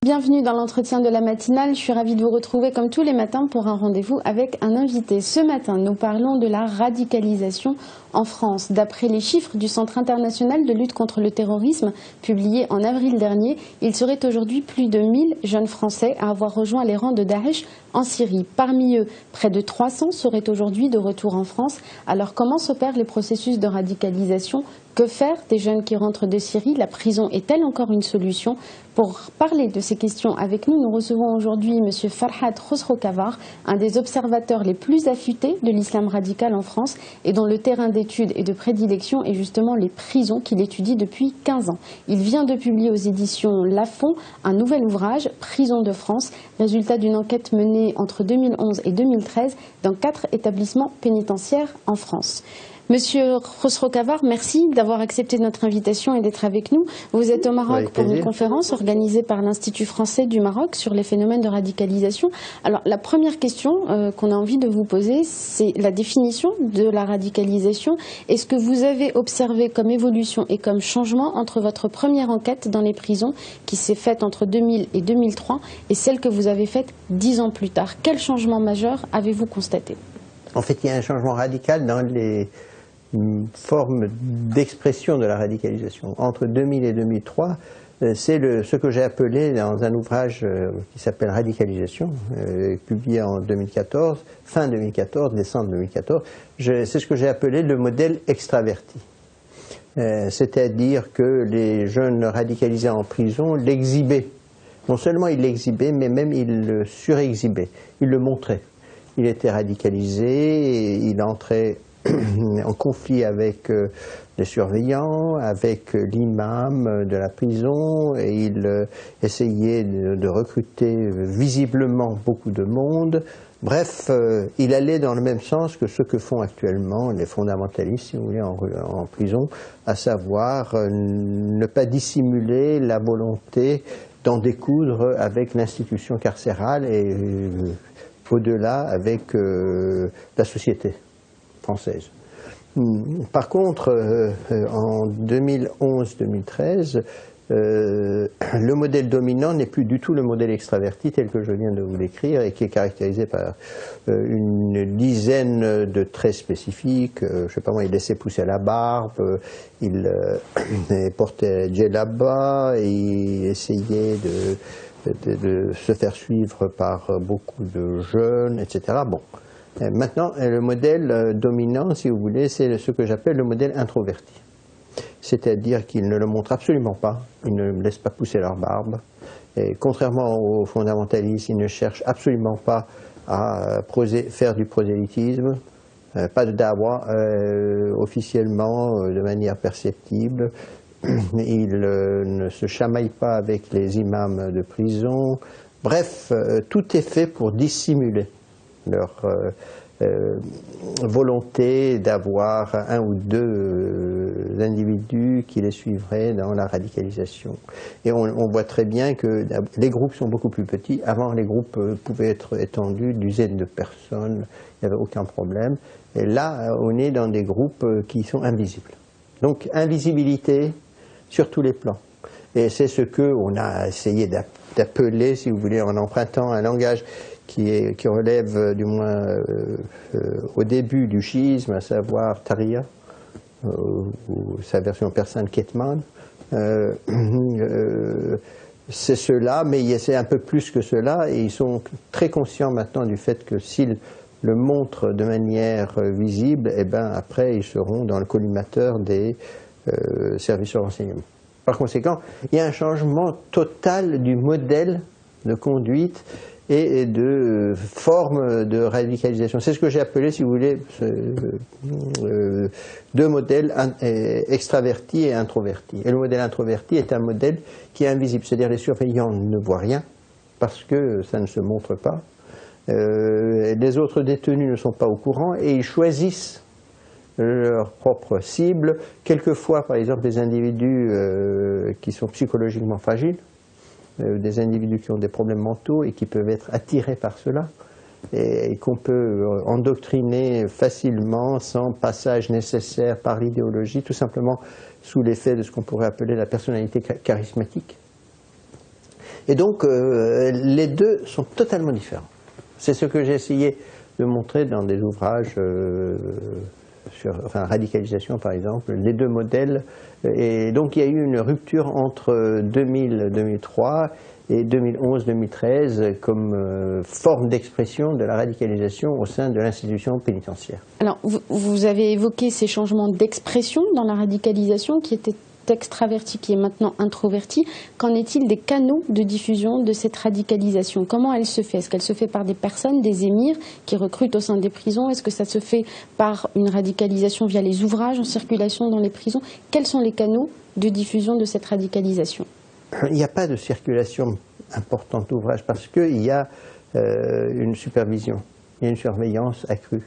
Bienvenue dans l'entretien de la matinale. Je suis ravie de vous retrouver comme tous les matins pour un rendez-vous avec un invité. Ce matin, nous parlons de la radicalisation en France. D'après les chiffres du Centre international de lutte contre le terrorisme, publiés en avril dernier, il serait aujourd'hui plus de 1000 jeunes Français à avoir rejoint les rangs de Daesh en Syrie. Parmi eux, près de 300 seraient aujourd'hui de retour en France. Alors comment s'opèrent les processus de radicalisation ? Que faire des jeunes qui rentrent de Syrie? La prison est-elle encore une solution? Pour parler de ces questions avec nous, nous recevons aujourd'hui M. Farhad Khosrow-Kavar, un des observateurs les plus affûtés de l'islam radical en France et dont le terrain d'étude et de prédilection est justement les prisons qu'il étudie depuis 15 ans. Il vient de publier aux éditions Lafon un nouvel ouvrage, Prison de France, résultat d'une enquête menée entre 2011 et 2013 dans 4 établissements pénitentiaires en France. Monsieur Khosrow-Kavar, merci d'avoir accepté notre invitation et d'être avec nous. Vous êtes au Maroc pour une conférence organisée par l'Institut français du Maroc sur les phénomènes de radicalisation. Alors, la première question qu'on a envie de vous poser, c'est la définition de la radicalisation. Est-ce que vous avez observé comme évolution et comme changement entre votre première enquête dans les prisons, qui s'est faite entre 2000 et 2003, et celle que vous avez faite 10 ans plus tard? Quel changement majeur avez-vous constaté? En fait, il y a un changement radical dans les forme d'expression de la radicalisation. Entre 2000 et 2003, c'est ce que j'ai appelé dans un ouvrage qui s'appelle Radicalisation, publié en 2014, fin 2014, décembre 2014, c'est ce que j'ai appelé le modèle extraverti. C'est-à-dire que les jeunes radicalisés en prison l'exhibaient. Non seulement ils l'exhibaient, mais même ils le surexhibaient, ils le montraient. Il était radicalisé, il entrait en conflit avec les surveillants, avec l'imam de la prison, et il essayait de recruter visiblement beaucoup de monde. Bref, il allait dans le même sens que ce que font actuellement les fondamentalistes, si vous voulez, en prison, à savoir ne pas dissimuler la volonté d'en découdre avec l'institution carcérale et au-delà avec la société française. Par contre, en 2011-2013, le modèle dominant n'est plus du tout le modèle extraverti tel que je viens de vous décrire et qui est caractérisé par une dizaine de traits spécifiques. Je ne sais pas moi, il laissait pousser la barbe, il portait djellaba, il essayait de se faire suivre par beaucoup de jeunes, etc. Bon. Maintenant, le modèle dominant, si vous voulez, c'est ce que j'appelle le modèle introverti. C'est-à-dire qu'ils ne le montrent absolument pas, ils ne laissent pas pousser leur barbe. Et contrairement aux fondamentalistes, ils ne cherchent absolument pas à faire du prosélytisme, pas de dawa officiellement, de manière perceptible. Ils ne se chamaillent pas avec les imams de prison. Bref, tout est fait pour dissimuler leur volonté d'avoir un ou deux individus qui les suivraient dans la radicalisation. Et on voit très bien que les groupes sont beaucoup plus petits. Avant, les groupes pouvaient être étendus d'une dizaine de personnes, il n'y avait aucun problème. Et là, on est dans des groupes qui sont invisibles. Donc, invisibilité sur tous les plans. Et c'est ce qu'on a essayé d'appeler, si vous voulez, en empruntant un langage qui relève du moins au début du chiisme, à savoir Tariya, ou sa version persane Ketman. C'est cela, mais c'est un peu plus que cela, et ils sont très conscients maintenant du fait que s'ils le montrent de manière visible, eh ben après ils seront dans le collimateur des services de renseignement. Par conséquent, il y a un changement total du modèle de conduite et de forme de radicalisation. C'est ce que j'ai appelé, si vous voulez, deux modèles extravertis et introvertis. Et le modèle introverti est un modèle qui est invisible, c'est-à-dire les surveillants ne voient rien parce que ça ne se montre pas. Les autres détenus ne sont pas au courant et ils choisissent leur propre cible. Quelquefois, par exemple, des individus qui sont psychologiquement fragiles, des individus qui ont des problèmes mentaux et qui peuvent être attirés par cela, et qu'on peut endoctriner facilement sans passage nécessaire par l'idéologie, tout simplement sous l'effet de ce qu'on pourrait appeler la personnalité charismatique. Et donc, les deux sont totalement différents. C'est ce que j'ai essayé de montrer dans des ouvrages sur radicalisation, par exemple, les deux modèles. Et donc, il y a eu une rupture entre 2000-2003 et 2011-2013 comme forme d'expression de la radicalisation au sein de l'institution pénitentiaire. Alors, vous avez évoqué ces changements d'expression dans la radicalisation qui étaient extraverti qui est maintenant introverti. Qu'en est-il des canaux de diffusion de cette radicalisation? Comment elle se fait? Est-ce qu'elle se fait par des personnes, des émirs qui recrutent au sein des prisons? Est-ce que ça se fait par une radicalisation via les ouvrages en circulation dans les prisons? Quels sont les canaux de diffusion de cette radicalisation? Il n'y a pas de circulation importante d'ouvrages parce qu'il y a une supervision, il y a une surveillance accrue.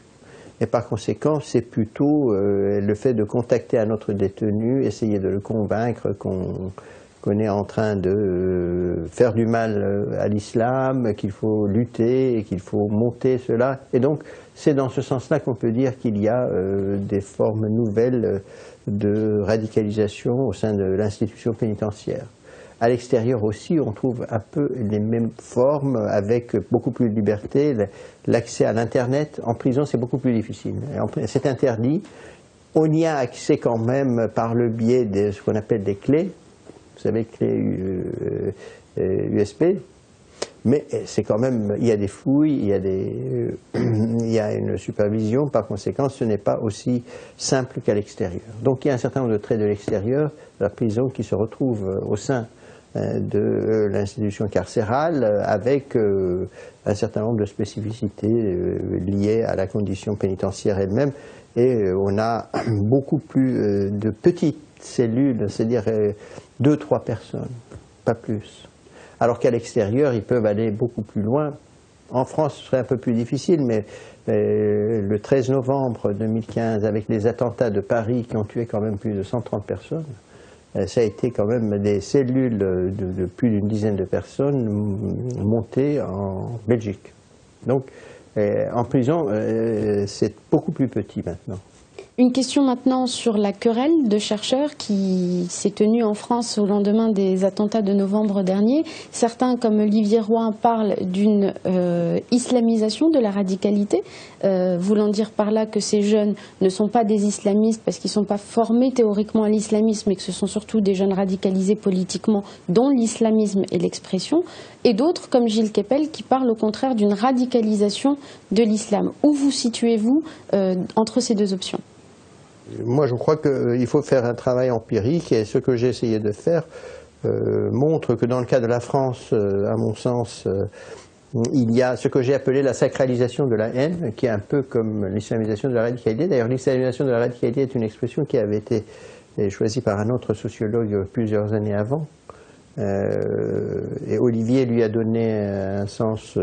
Et par conséquent, c'est plutôt le fait de contacter un autre détenu, essayer de le convaincre qu'on est en train de faire du mal à l'islam, qu'il faut lutter et qu'il faut monter cela. Et donc, c'est dans ce sens-là qu'on peut dire qu'il y a des formes nouvelles de radicalisation au sein de l'institution pénitentiaire. À l'extérieur aussi, on trouve un peu les mêmes formes avec beaucoup plus de liberté. L'accès à l'Internet, en prison, c'est beaucoup plus difficile. C'est interdit. On y a accès quand même par le biais de ce qu'on appelle des clés. Vous savez, clés USB. Mais c'est quand même, il y a des fouilles, il y a une supervision. Par conséquent, ce n'est pas aussi simple qu'à l'extérieur. Donc il y a un certain nombre de traits de l'extérieur de la prison qui se retrouvent au sein de l'institution carcérale avec un certain nombre de spécificités liées à la condition pénitentiaire elle-même. Et on a beaucoup plus de petites cellules, c'est-à-dire 2-3 personnes, pas plus. Alors qu'à l'extérieur, ils peuvent aller beaucoup plus loin. En France, ce serait un peu plus difficile, mais le 13 novembre 2015, avec les attentats de Paris qui ont tué quand même plus de 130 personnes, ça a été quand même des cellules de plus d'une dizaine de personnes montées en Belgique. Donc, en prison, c'est beaucoup plus petit maintenant. Une question maintenant sur la querelle de chercheurs qui s'est tenue en France au lendemain des attentats de novembre dernier. Certains, comme Olivier Roy, parlent d'une islamisation de la radicalité, voulant dire par là que ces jeunes ne sont pas des islamistes parce qu'ils ne sont pas formés théoriquement à l'islamisme, mais que ce sont surtout des jeunes radicalisés politiquement dont l'islamisme est l'expression. Et d'autres, comme Gilles Kepel, qui parlent au contraire d'une radicalisation de l'islam. Où vous situez-vous entre ces deux options ? Moi, je crois qu'il faut faire un travail empirique et ce que j'ai essayé de faire montre que dans le cas de la France, à mon sens, il y a ce que j'ai appelé la sacralisation de la haine, qui est un peu comme l'islamisation de la radicalité. D'ailleurs, l'islamisation de la radicalité est une expression qui avait été choisie par un autre sociologue plusieurs années avant. Et Olivier lui a donné un sens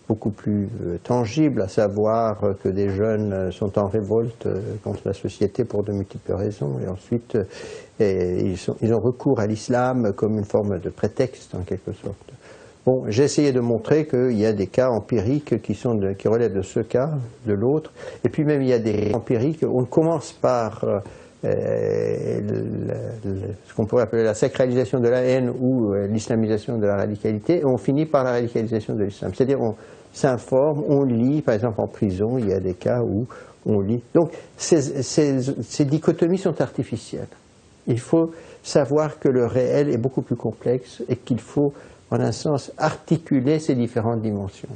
beaucoup plus tangible, à savoir que des jeunes sont en révolte contre la société pour de multiples raisons, et ensuite ils ont recours à l'islam comme une forme de prétexte en quelque sorte. Bon, j'ai essayé de montrer qu'il y a des cas empiriques qui relèvent de ce cas, de l'autre, et puis même il y a des empiriques, on commence par ce qu'on pourrait appeler la sacralisation de la haine ou l'islamisation de la radicalité, et on finit par la radicalisation de l'islam. C'est-à-dire on s'informe, on lit, par exemple en prison, il y a des cas où on lit. Donc ces dichotomies sont artificielles. Il faut savoir que le réel est beaucoup plus complexe et qu'il faut, en un sens, articuler ces différentes dimensions.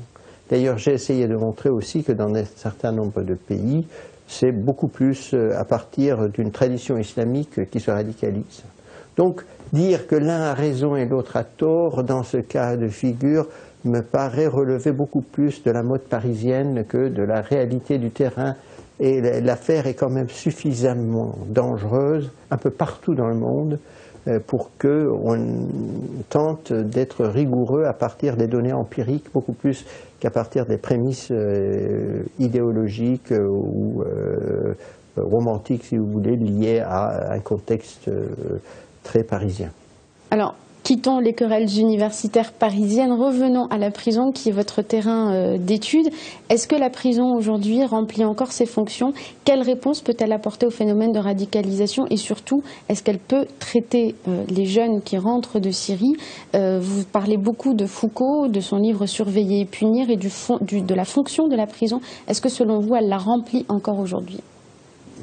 D'ailleurs, j'ai essayé de montrer aussi que dans un certain nombre de pays, c'est beaucoup plus à partir d'une tradition islamique qui se radicalise. Donc, dire que l'un a raison et l'autre a tort, dans ce cas de figure, me paraît relever beaucoup plus de la mode parisienne que de la réalité du terrain. Et l'affaire est quand même suffisamment dangereuse, un peu partout dans le monde, pour qu'on tente d'être rigoureux à partir des données empiriques, beaucoup plus qu'à partir des prémices idéologiques ou romantiques, si vous voulez, liées à un contexte très parisien. Alors, Quittons les querelles universitaires parisiennes, revenons à la prison qui est votre terrain d'étude. Est-ce que la prison aujourd'hui remplit encore ses fonctions? Quelle réponse peut-elle apporter au phénomène de radicalisation et surtout, est-ce qu'elle peut traiter les jeunes qui rentrent de Syrie? Vous parlez beaucoup de Foucault, de son livre Surveiller et punir et de la fonction de la prison. Est-ce que selon vous, elle la remplit encore aujourd'hui?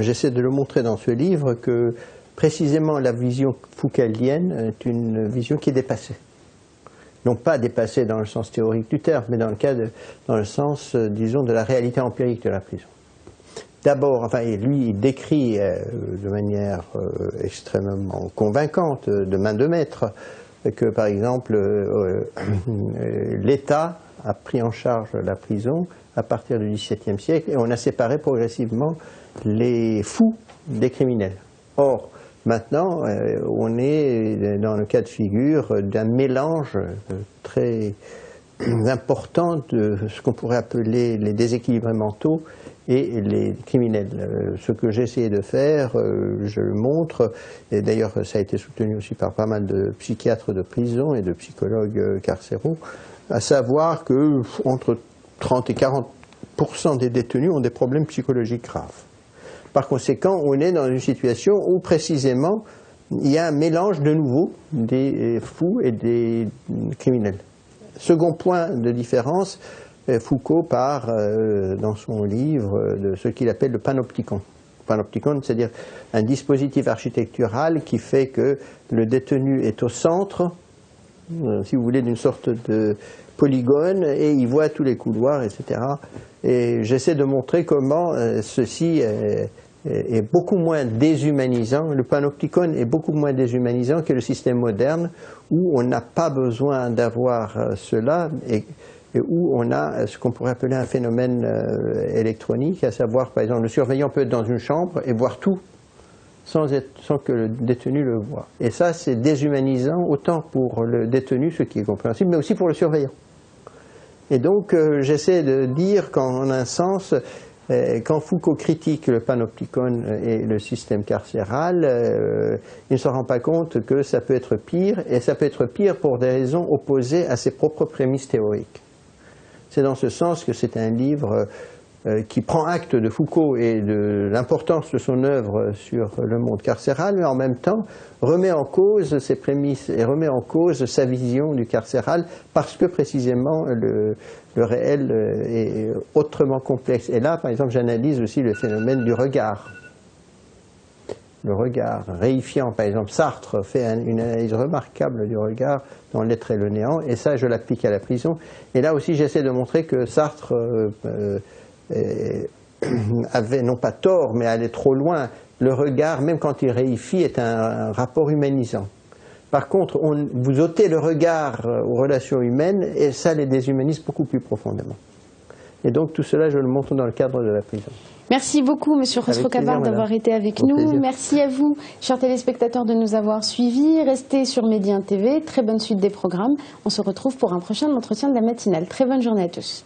J'essaie de le montrer dans ce livre que précisément la vision foucaldienne est une vision qui est dépassée. Non pas dépassée dans le sens théorique du terme, mais dans le sens, disons, de la réalité empirique de la prison. D'abord, enfin, lui, il décrit de manière extrêmement convaincante, de main de maître, que par exemple, l'État a pris en charge la prison à partir du XVIIe siècle et on a séparé progressivement les fous des criminels. Or, maintenant, on est dans le cas de figure d'un mélange très important de ce qu'on pourrait appeler les déséquilibres mentaux et les criminels. Ce que j'ai essayé de faire, je le montre, et d'ailleurs ça a été soutenu aussi par pas mal de psychiatres de prison et de psychologues carcéraux, à savoir que entre 30 et 40% des détenus ont des problèmes psychologiques graves. Par conséquent, on est dans une situation où précisément il y a un mélange de nouveau des fous et des criminels. Second point de différence, Foucault part dans son livre de ce qu'il appelle le panopticon. Panopticon, c'est-à-dire un dispositif architectural qui fait que le détenu est au centre, si vous voulez, d'une sorte de polygone et il voit tous les couloirs, etc. Et j'essaie de montrer comment ceci est beaucoup moins déshumanisant, le panopticon est beaucoup moins déshumanisant que le système moderne où on n'a pas besoin d'avoir cela et où on a ce qu'on pourrait appeler un phénomène électronique, à savoir par exemple le surveillant peut être dans une chambre et voir tout sans que le détenu le voie. Et ça c'est déshumanisant autant pour le détenu, ce qui est compréhensible, mais aussi pour le surveillant. Et donc j'essaie de dire qu'en un sens, quand Foucault critique le panopticon et le système carcéral, il ne se rend pas compte que ça peut être pire, et ça peut être pire pour des raisons opposées à ses propres prémices théoriques. C'est dans ce sens que c'est un livre qui prend acte de Foucault et de l'importance de son œuvre sur le monde carcéral, mais en même temps remet en cause ses prémices et remet en cause sa vision du carcéral parce que précisément le réel est autrement complexe. Et là, par exemple, j'analyse aussi le phénomène du regard. Le regard réifiant, par exemple, Sartre fait une analyse remarquable du regard dans L'être et le néant, et ça je l'applique à la prison. Et là aussi j'essaie de montrer que Sartre avait non pas tort, mais allait trop loin. Le regard, même quand il réifie, est un rapport humanisant. Par contre, vous ôtez le regard aux relations humaines, et ça les déshumanise beaucoup plus profondément. Et donc tout cela, je le montre dans le cadre de la prison. Merci beaucoup, Monsieur Ros-Rocavard, d'avoir été avec nous. Plaisir. Merci à vous, chers téléspectateurs, de nous avoir suivis. Restez sur Médien TV. Très bonne suite des programmes. On se retrouve pour un prochain entretien de la matinale. Très bonne journée à tous.